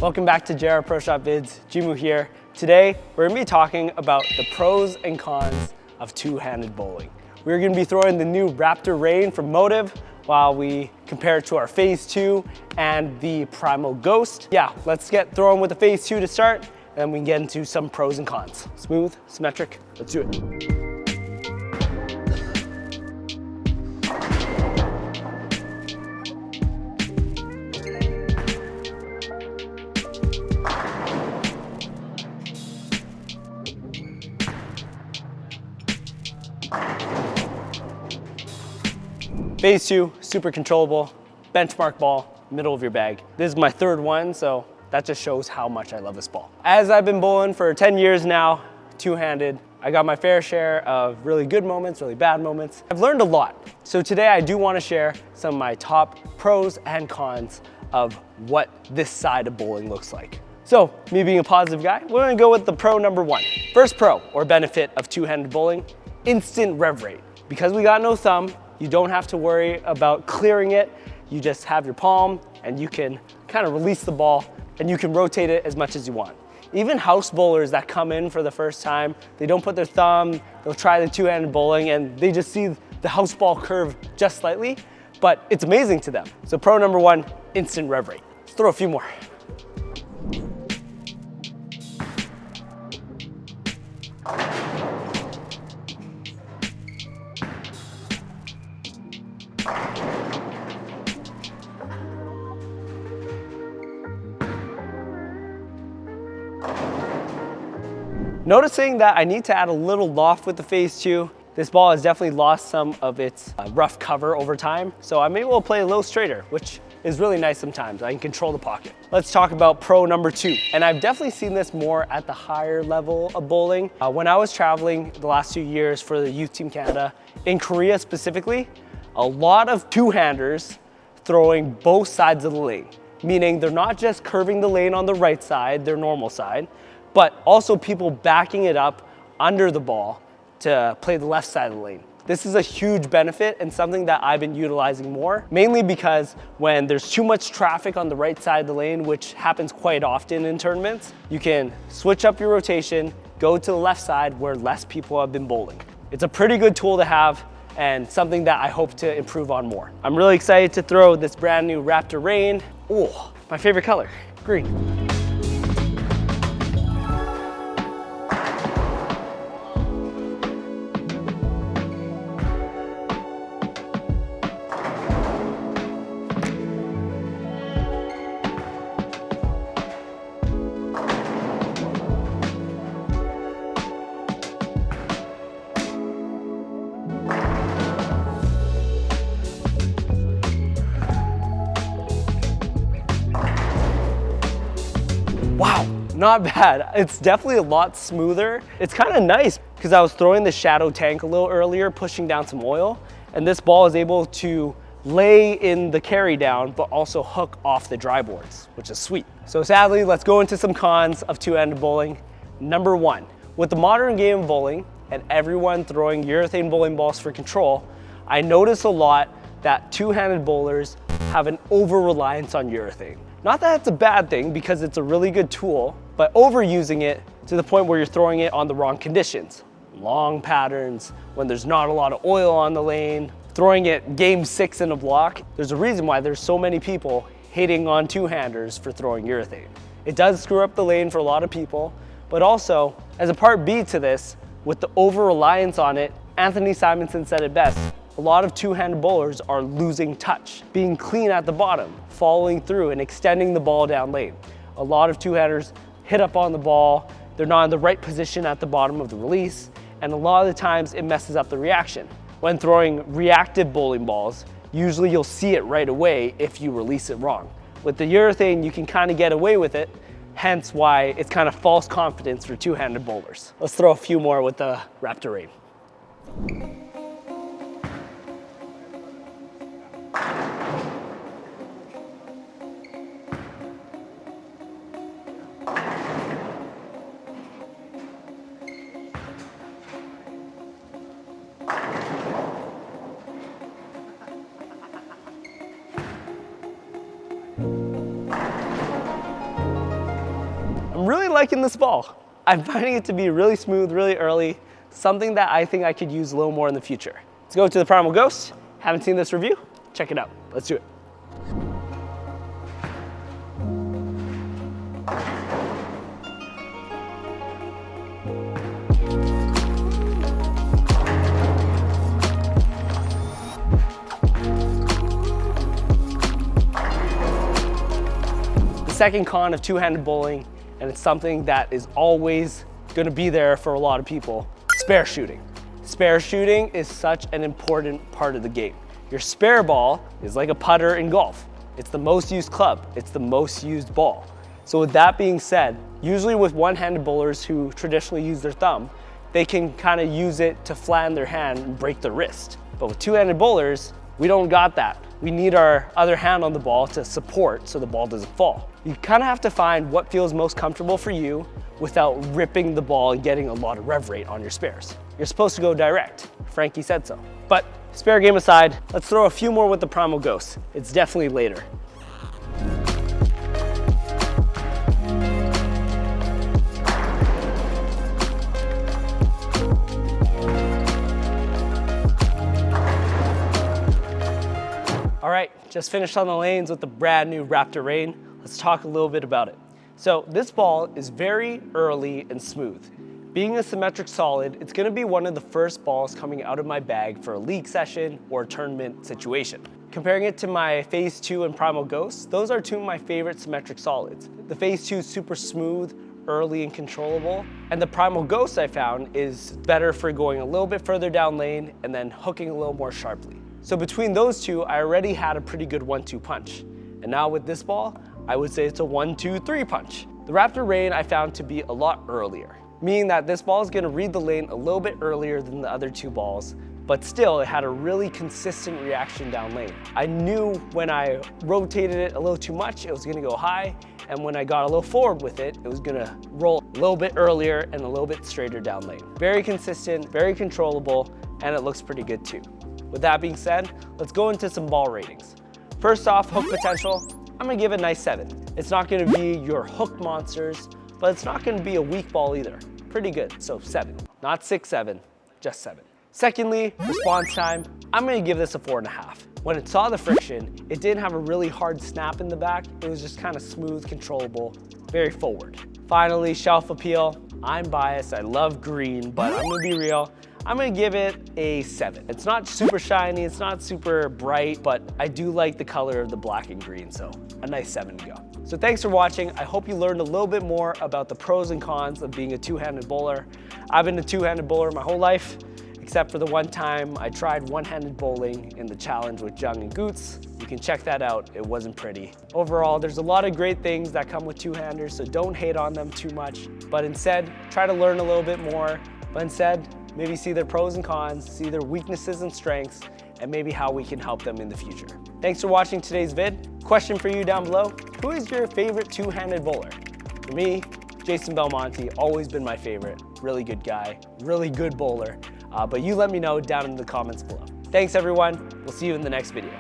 Welcome back to JR Pro Shop Vids, Jimoo here. Today, we're gonna be talking about the pros and cons of two-handed bowling. We're gonna be throwing the new Raptor Reign from Motiv while we compare it to our Phase 2 and the Primal Ghost. Yeah, let's get throwing with the Phase 2 to start, and then we can get into some pros and cons. Smooth, symmetric, let's do it. Phase 2, super controllable, benchmark ball, middle of your bag. This is my third one, so that just shows how much I love this ball. As I've been bowling for 10 years now, two-handed, I got my fair share of really good moments, really bad moments. I've learned a lot. So today I do want to share some of my top pros and cons of what this side of bowling looks like. So me being a positive guy, we're gonna go with the pro number 1. First pro or benefit of two-handed bowling, instant rev rate. Because we got no thumb, you don't have to worry about clearing it. You just have your palm and you can kind of release the ball and you can rotate it as much as you want. Even house bowlers that come in for the first time, they don't put their thumb, they'll try the two-handed bowling and they just see the house ball curve just slightly, but it's amazing to them. So pro number 1, instant rev rate. Let's throw a few more. Noticing that I need to add a little loft with the Phase 2. This ball has definitely lost some of its rough cover over time, so I'm able to play a little straighter, which is really nice sometimes. I can control the pocket. Let's talk about pro number 2. And I've definitely seen this more at the higher level of bowling. When I was traveling the last 2 years for the Youth Team Canada, in Korea specifically, a lot of two-handers throwing both sides of the lane, meaning they're not just curving the lane on the right side, their normal side, but also people backing it up under the ball to play the left side of the lane. This is a huge benefit and something that I've been utilizing more, mainly because when there's too much traffic on the right side of the lane, which happens quite often in tournaments, you can switch up your rotation, go to the left side where less people have been bowling. It's a pretty good tool to have and something that I hope to improve on more. I'm really excited to throw this brand new Raptor Reign. Oh, my favorite color, green. Wow, not bad. It's definitely a lot smoother. It's kind of nice because I was throwing the shadow tank a little earlier, pushing down some oil, and this ball is able to lay in the carry down, but also hook off the dry boards, which is sweet. So sadly, let's go into some cons of two-handed bowling. Number 1, with the modern game of bowling and everyone throwing urethane bowling balls for control, I notice a lot that two-handed bowlers have an over-reliance on urethane. Not that it's a bad thing because it's a really good tool, but overusing it to the point where you're throwing it on the wrong conditions. Long patterns, when there's not a lot of oil on the lane, throwing it game 6 in a block. There's a reason why there's so many people hating on two-handers for throwing urethane. It does screw up the lane for a lot of people, but also, as a part B to this, with the over-reliance on it, Anthony Simonson said it best, a lot of two-handed bowlers are losing touch, being clean at the bottom, following through and extending the ball down lane. A lot of two-handers hit up on the ball, they're not in the right position at the bottom of the release, and a lot of the times it messes up the reaction. When throwing reactive bowling balls, usually you'll see it right away if you release it wrong. With the urethane, you can kind of get away with it, hence why it's kind of false confidence for two-handed bowlers. Let's throw a few more with the Raptor Reign. liking this ball. I'm finding it to be really smooth, really early, something that I think I could use a little more in the future. Let's go to the Primal Ghost. Haven't seen this review? Check it out. Let's do it. The second con of two-handed bowling, and it's something that is always gonna be there for a lot of people, spare shooting. Spare shooting is such an important part of the game. Your spare ball is like a putter in golf. It's the most used club. It's the most used ball. So with that being said, usually with one-handed bowlers who traditionally use their thumb, they can kind of use it to flatten their hand and break their wrist. But with two-handed bowlers, we don't got that. We need our other hand on the ball to support so the ball doesn't fall. You kind of have to find what feels most comfortable for you without ripping the ball and getting a lot of rev rate on your spares. You're supposed to go direct. Frankie said so. But spare game aside, let's throw a few more with the Primal Ghost. It's definitely later. All right, just finished on the lanes with the brand new Raptor Reign. Let's talk a little bit about it. So this ball is very early and smooth. Being a symmetric solid, it's gonna be one of the first balls coming out of my bag for a league session or a tournament situation. Comparing it to my Phase 2 and Primal Ghost, those are two of my favorite symmetric solids. The Phase 2 is super smooth, early and controllable, and the Primal Ghost I found is better for going a little bit further down lane and then hooking a little more sharply. So between those two, I already had a pretty good 1-2 punch. And now with this ball, I would say it's a 1-2-3 punch. The Raptor Reign I found to be a lot earlier, meaning that this ball is gonna read the lane a little bit earlier than the other two balls, but still it had a really consistent reaction down lane. I knew when I rotated it a little too much, it was gonna go high, and when I got a little forward with it, it was gonna roll a little bit earlier and a little bit straighter down lane. Very consistent, very controllable, and it looks pretty good too. With that being said, let's go into some ball ratings. First off, hook potential, I'm gonna give it a nice 7. It's not gonna be your hooked monsters, but it's not gonna be a weak ball either. Pretty good, so 7. Not 6, 7, just 7. Secondly, response time, I'm gonna give this a 4.5. When it saw the friction, it didn't have a really hard snap in the back. It was just kind of smooth, controllable, very forward. Finally, shelf appeal, I'm biased, I love green, but I'm gonna be real. I'm gonna give it a 7. It's not super shiny, it's not super bright, but I do like the color of the black and green, so a nice 7 to go. So thanks for watching. I hope you learned a little bit more about the pros and cons of being a two-handed bowler. I've been a two-handed bowler my whole life, except for the one time I tried one-handed bowling in the challenge with Jung and Goots. You can check that out, it wasn't pretty. Overall, there's a lot of great things that come with two-handers, so don't hate on them too much, but instead, try to learn a little bit more, but instead, maybe see their pros and cons, see their weaknesses and strengths, and maybe how we can help them in the future. Thanks for watching today's vid. Question for you down below, who is your favorite two-handed bowler? For me, Jason Belmonte, always been my favorite. Really good guy, really good bowler. But you let me know down in the comments below. Thanks everyone, we'll see you in the next video.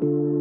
you.